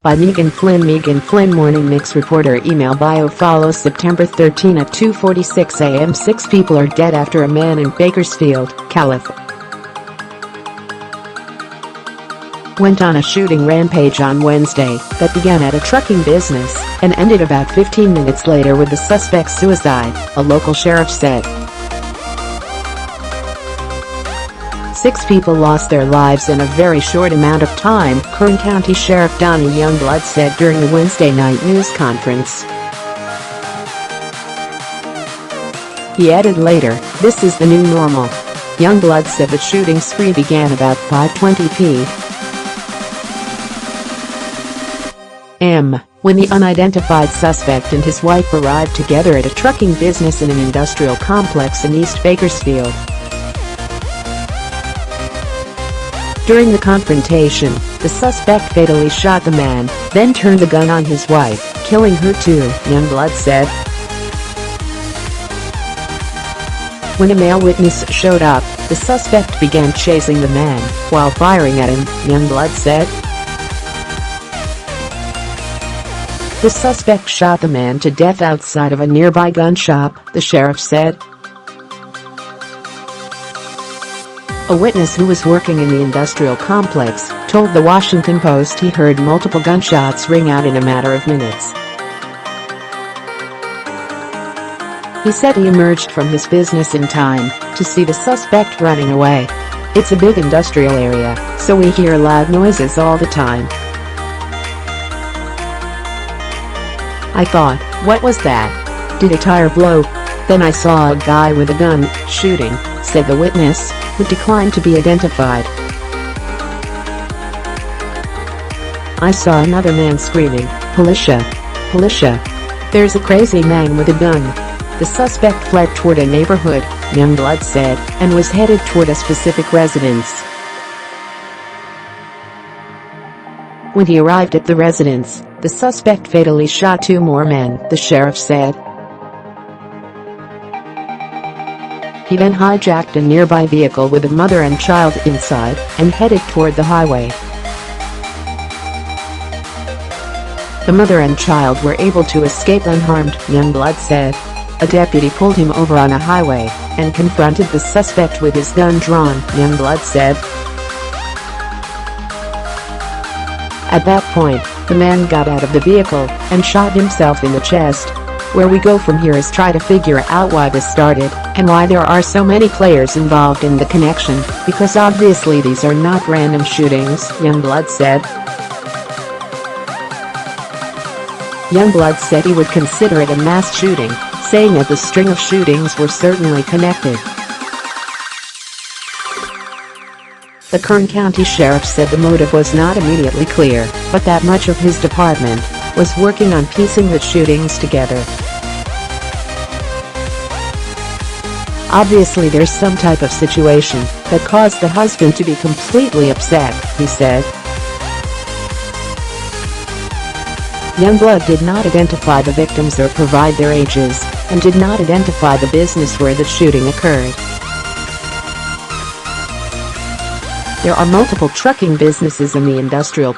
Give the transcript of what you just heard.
By Megan Flynn Morning Mix reporter. Email bio follows September 13 at 2:46 a.m. 6 people are dead after a man in Bakersfield, California, went on a shooting rampage on Wednesday that began at a trucking business and ended about 15 minutes later with the suspect's suicide, a local sheriff said. 6 people lost their lives in a very short amount of time, Kern County Sheriff Donnie Youngblood said during the Wednesday night news conference. He added later, "This is the new normal." Youngblood said the shooting spree began about 5:20 p.m. when the unidentified suspect and his wife arrived together at a trucking business in an industrial complex in East Bakersfield. During the confrontation, the suspect fatally shot the man, then turned the gun on his wife, killing her too, Youngblood said. When a male witness showed up, the suspect began chasing the man while firing at him, Youngblood said. The suspect shot the man to death outside of a nearby gun shop, the sheriff said. A witness who was working in the industrial complex told the Washington Post he heard multiple gunshots ring out in a matter of minutes. He said he emerged from his business in time to see the suspect running away. "It's a big industrial area, so we hear loud noises all the time. I thought, what was that? Did a tire blow? Then I saw a guy with a gun shooting," said the witness, who declined to be identified. "I saw another man screaming, 'Policia! Policia! There's a crazy man with a gun.'" The suspect fled toward a neighborhood, Youngblood said, and was headed toward a specific residence. When he arrived at the residence, the suspect fatally shot 2 more men, the sheriff said. He then hijacked a nearby vehicle with a mother and child inside and headed toward the highway. The mother and child were able to escape unharmed, Youngblood said. A deputy pulled him over on a highway and confronted the suspect with his gun drawn, Youngblood said. At that point, the man got out of the vehicle and shot himself in the chest. Where we go from here is try to figure out why this started and why there are so many players involved in the connection, because obviously these are not random shootings, Youngblood said. Youngblood said he would consider it a mass shooting, saying that the string of shootings were certainly connected. The Kern County Sheriff said the motive was not immediately clear, but that much of his department was working on piecing the shootings together. "Obviously there's some type of situation that caused the husband to be completely upset," he said. Youngblood did not identify the victims or provide their ages, and did not identify the business where the shooting occurred. There are multiple trucking businesses in the industrial